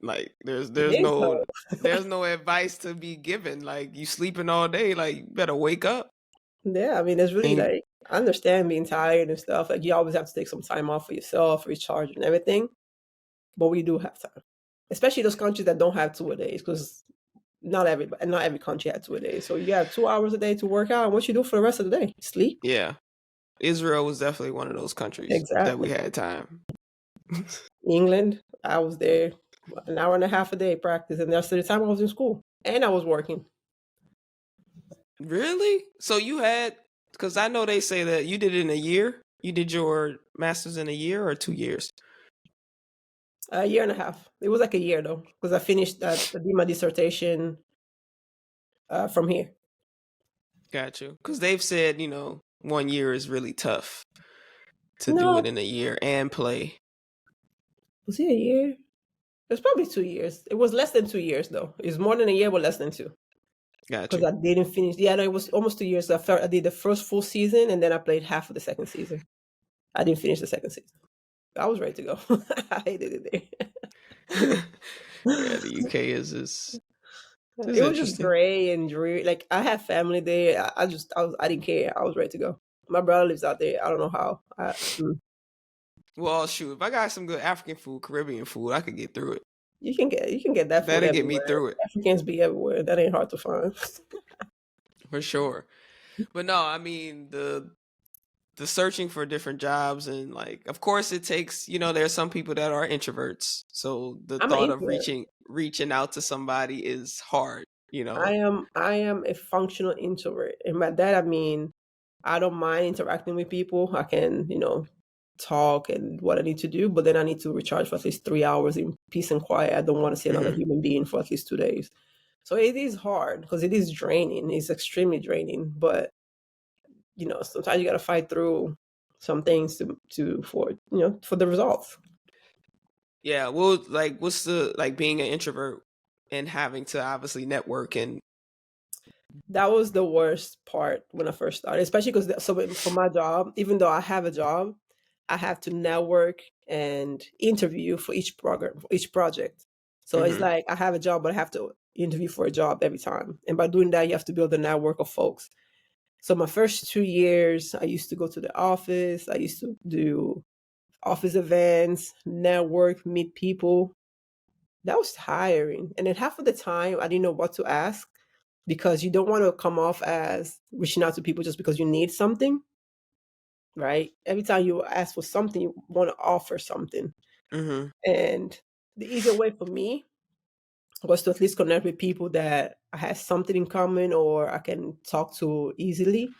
Like, there's It there's is no hard. there's no advice to be given. Like, you sleeping all day, like, you better wake up. Yeah, I mean, it's really And like I understand being tired and stuff. Like you always have to take some time off for yourself, recharge and everything. But we do have time, especially those countries that don't have 2 a days, because not every country had 2 a days. So you have 2 hours a day to work out, and what you do for the rest of the day? Sleep. yeah, Israel was definitely one of those countries that we Exactly. had time. England, I was there an hour and a half a day practice, and the rest of the time I was in school and I was working. Really? So you had, because I know they say that you did it in a year. You did your master's in a year or 2 years? A year and a half. It was like a year though, because I did my dissertation from here. Got you. Because they've said, 1 year is really tough to do it No, in a year and play. was it a year? It was probably 2 years. It was less than 2 years though. It was more than a year, but less than two. Got Because you. I didn't finish. Yeah, no, it was almost 2 years. I did the first full season, and then I played half of the second season. I didn't finish the second season. I was ready to go. I hated it there. Yeah, the UK is It was just interesting. gray and dreary. Like I had family there. I didn't care. I was ready to go. My brother lives out there. I don't know how. Well, shoot, if I got some good African food, Caribbean food, I could get through it. You can get that food That'll get me everywhere. through it Africans be everywhere. That ain't hard to find. for sure. But no, I mean, the searching for different jobs, and, like, of course it takes, there's some people that are introverts, so the I'm an thought of introvert. reaching out to somebody is hard. I am a functional introvert, and by that I mean I don't mind interacting with people. I can talk and what I need to do, but then I need to recharge for at least 3 hours in peace and quiet. I don't want to see another Hmm. human being for at least 2 days. So it is hard because it is draining. It's extremely draining, but sometimes you got to fight through some things for the results. Yeah, well, like, what's the, like, being an introvert and having to obviously network and That was the worst part when I first started, especially because for my job, even though I have a job, I have to network and interview for each program, for each project. So it's hmm like I have a job, but I have to interview for a job every time. And by doing that, you have to build a network of folks. So my first 2 years, I used to go to the office. I used to do office events, network, meet people. That was tiring. And then half of the time, I didn't know what to ask because you don't want to come off as reaching out to people just because you need something, right? Every time you ask for something, you want to offer something. hmm And the easier way for me was to at least connect with people that I had something in common or I can talk to easily.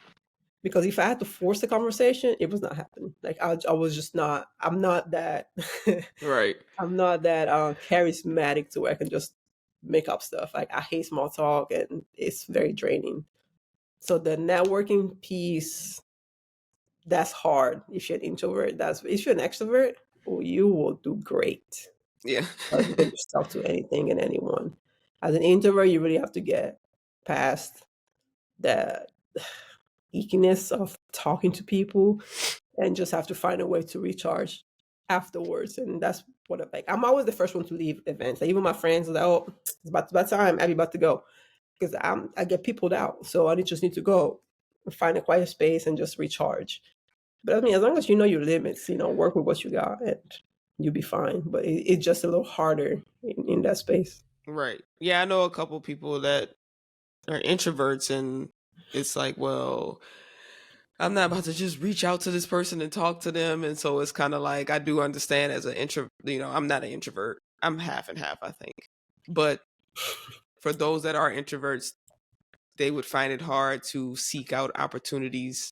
Because if I had to force the conversation, it was not happening. Like I was just not. I'm not that. right. I'm not that charismatic to where I can just make up stuff. Like I hate small talk, and it's very draining. So the networking piece, that's hard. If you're an introvert, that's if you're an extrovert, oh, you will do great. Yeah. You can just talk to anything and anyone. As an introvert, you really have to get past that ickiness of talking to people and just have to find a way to recharge afterwards. And that's what I'm like. I'm always the first one to leave events. Like even my friends are like, oh, it's about time. I'm about to go. Because I get peopled out. So I just need to go and find a quiet space and just recharge. But I mean, as long as you know your limits, work with what you got and you'll be fine. But it's just a little harder in that space. Right. Yeah, I know a couple people that are introverts, and it's like, well, I'm not about to just reach out to this person and talk to them. And so it's kind of like, I do understand as an intro, I'm not an introvert. I'm half and half, I think. But for those that are introverts, they would find it hard to seek out opportunities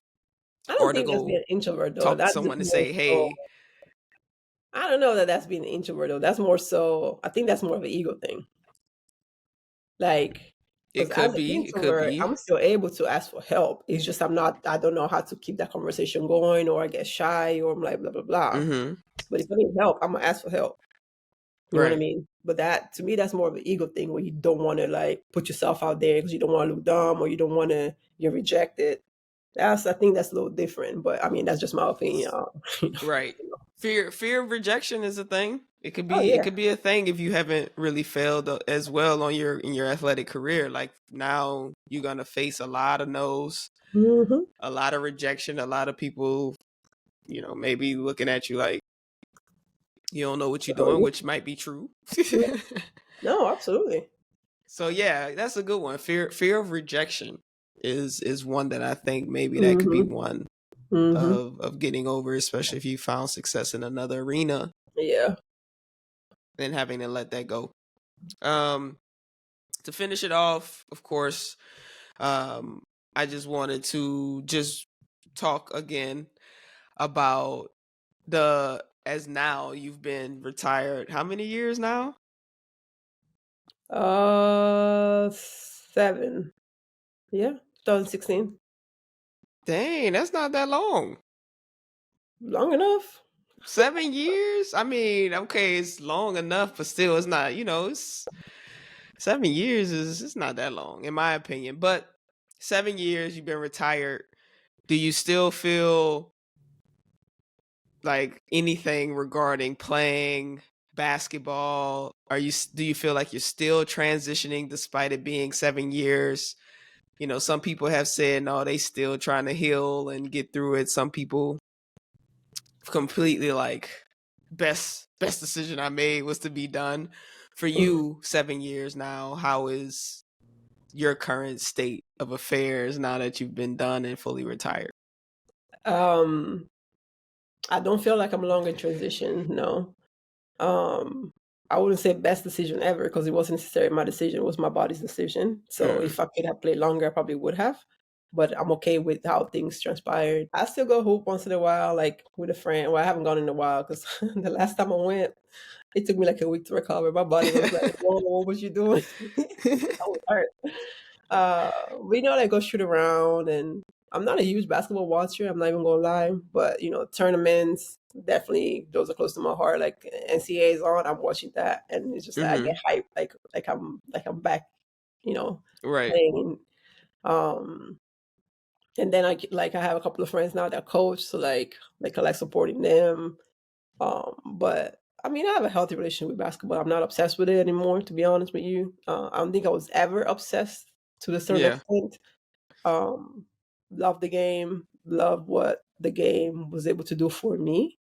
I don't or to think that's go being an introvert though. talk to That's just someone and more say, so. hey, I don't know that that's being an introvert though. That's more so. I think that's more of an ego thing. Like, it because as could an be, it could introvert, be. I'm still able to ask for help. It's just I'm not. I don't know how to keep that conversation going, or I get shy, or I'm like blah blah blah. Mm-hmm. But if I need help, I'm gonna ask for help. You know what I Right. mean? But that to me, that's more of an ego thing where you don't want to like put yourself out there because you don't want to look dumb or you don't want to get rejected. I think that's a little different. But I mean, that's just my opinion. You know, Right. Fear of rejection is a thing. Oh It yeah. could be a thing if you haven't really failed as well on in your athletic career. Like now you're gonna face a lot of no's, Hmm. a lot of rejection, a lot of people, maybe looking at you like you don't know what you're So doing, yeah. which might be true. Mhm. No, absolutely. So yeah, that's a good one. Fear of rejection is one that I think maybe that could be Hmm. one Hmm. of getting over, especially if you found success in another arena Yeah. and having to let that go. Um, to finish it off, of course, um, I just wanted to just talk again about as now you've been retired. How many years now? 7. Yeah. 2016. Dang, that's not that long. Long enough. 7 years? I mean, okay, it's long enough, but still, it's not. It's 7 years is it's not that long, in my opinion. But 7 years, you've been retired. Do you still feel like anything regarding playing basketball? Do you feel like you're still transitioning despite it being 7 years? Some people have said no, they still trying to heal and get through it. Some people completely like best decision I made was to be done. For you, 7 years now, how is your current state of affairs now that you've been done and fully retired? Um, I don't feel like I'm long in transition. No. Um, I wouldn't say best decision ever because it wasn't necessarily my decision. It was my body's decision. So Mm. if I could have played longer, I probably would have. But I'm okay with how things transpired. I still go hoop once in a while, like with a friend. Well, I haven't gone in a while because the last time I went, it took me like a week to recover. My body was like, "Whoa, what was you doing?" I was hurt. We know like go shoot around, and I'm not a huge basketball watcher. I'm not even gonna lie, but tournaments definitely those are close to my heart. Like NCAA is on, I'm watching that, and it's just like I Hmm. get hyped, like I'm back, Right. playing. Um, and then I have a couple of friends now that coach, so I like supporting them. But I mean, I have a healthy relationship with basketball. I'm not obsessed with it anymore, to be honest with you. I don't think I was ever obsessed to a certain Yeah. extent. Um, love the game, love what the game was able to do for me.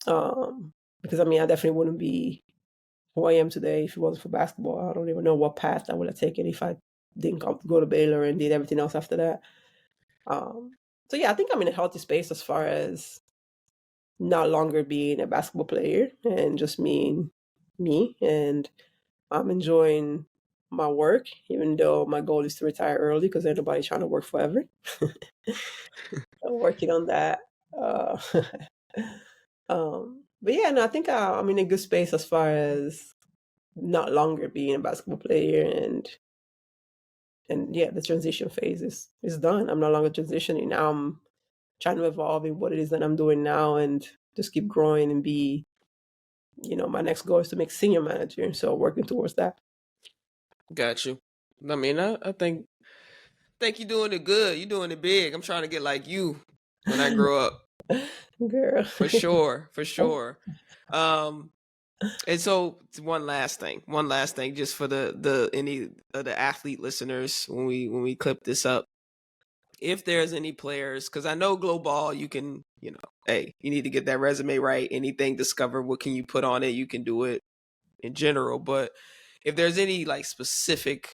Because I mean, I definitely wouldn't be who I am today if it wasn't for basketball. I don't even know what path I would have taken if I didn't go to Baylor and did everything else after that. Um, so yeah, I think I'm in a healthy space as far as not longer being a basketball player and just being me. And I'm enjoying my work, even though my goal is to retire early because ain't nobody trying to work forever. I'm working on that. Uh, but yeah, no, I think I'm in a good space as far as not longer being a basketball player and yeah, the transition phase is done. I'm no longer transitioning. Now I'm trying to evolve in what it is that I'm doing now and just keep growing and be, my next goal is to make senior manager. So working towards that. Got you. I mean, I think you're doing it good. You're doing it big. I'm trying to get like you when I grow up. Girl. For sure. For sure. Um, and so one last thing, just for the any of the athlete listeners when we clip this up. If there's any players, because I know Global, you can, hey, you need to get that resume right. Anything discovered, what can you put on it? You can do it in general. But if there's any like specific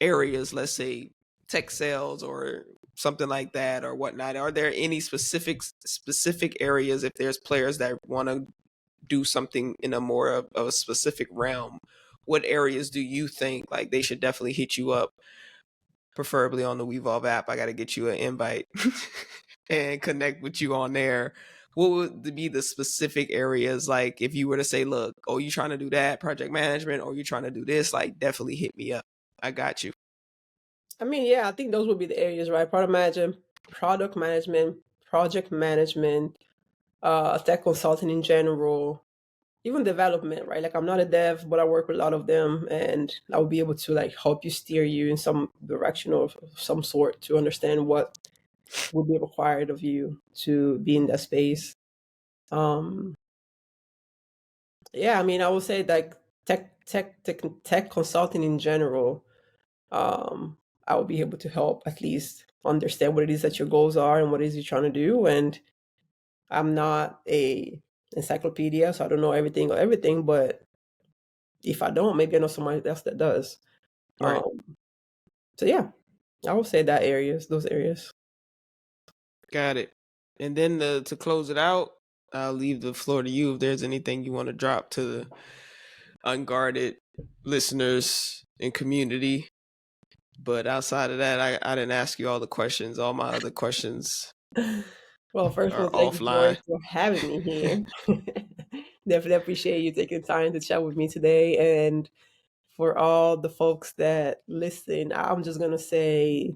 areas, let's say tech sales or something like that or whatnot, are there any specific areas, if there's players that want to do something in a more of a specific realm, what areas do you think like they should definitely hit you up, preferably on the WeVolve app? I got to get you an invite and connect with you on there. What would be the specific areas, like if you were to say, look, oh, you trying to do that, project management, or you trying to do this, like definitely hit me up. I got you. I mean, yeah, I think those would be the areas, right? Product management, project management, tech consulting in general, even development, right? Like I'm not a dev, but I work with a lot of them, and I will be able to like help you steer you in some direction of some sort to understand what will be required of you to be in that space. Yeah, I mean, I would say like tech consulting in general. I will be able to help at least understand what it is that your goals are and what it is you're trying to do. And I'm not a encyclopedia, so I don't know everything, but if I don't, maybe I know somebody else that does. Right. So yeah, I would say those areas. Got it. And then to close it out, I'll leave the floor to you if there's anything you want to drop to the Unguarded listeners and community. But outside of that, I didn't ask you all the questions. All my other questions Well, first of all, thank you for having me here. Definitely appreciate you taking time to chat with me today. And for all the folks that listen, I'm just going to say,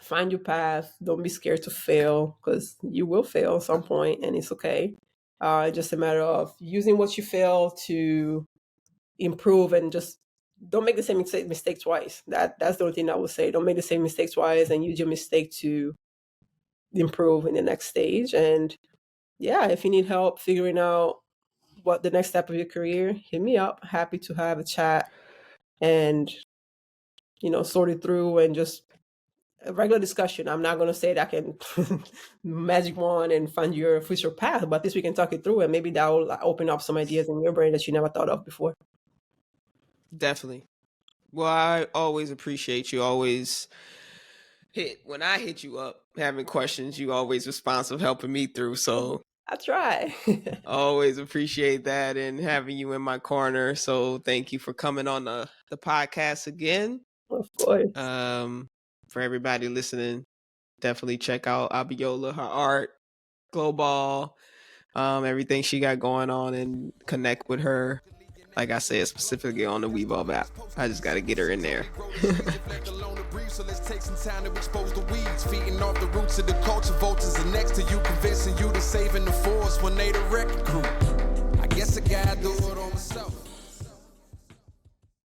find your path. Don't be scared to fail, because you will fail at some point and it's okay. It's just a matter of using what you fail to improve, and just don't make the same mistake twice. That's the only thing I would say. Don't make the same mistake twice, and use your mistake to improve in the next stage. And yeah, if you need help figuring out what the next step of your career, hit me up. Happy to have a chat and, sort it through, and just a regular discussion. I'm not going to say that I can magic wand and find your future path, but at least we can talk it through, and maybe that will open up some ideas in your brain that you never thought of before. Definitely. Well, I always appreciate you. Always when I hit you up having questions, you always responsive, helping me through. So I try. Always appreciate that and having you in my corner. So thank you for coming on the podcast again. Of course. For everybody listening, definitely check out Abiola, her art, Goball, everything she got going on, and connect with her. Like I said, specifically on the WeVolve app. I just got to get her in there. So let's take some time to expose the weeds, feeding off the roots of the culture. Vultures are next to you, convincing you to save in the forest when they the wrecking crew. I guess I gotta do it on myself.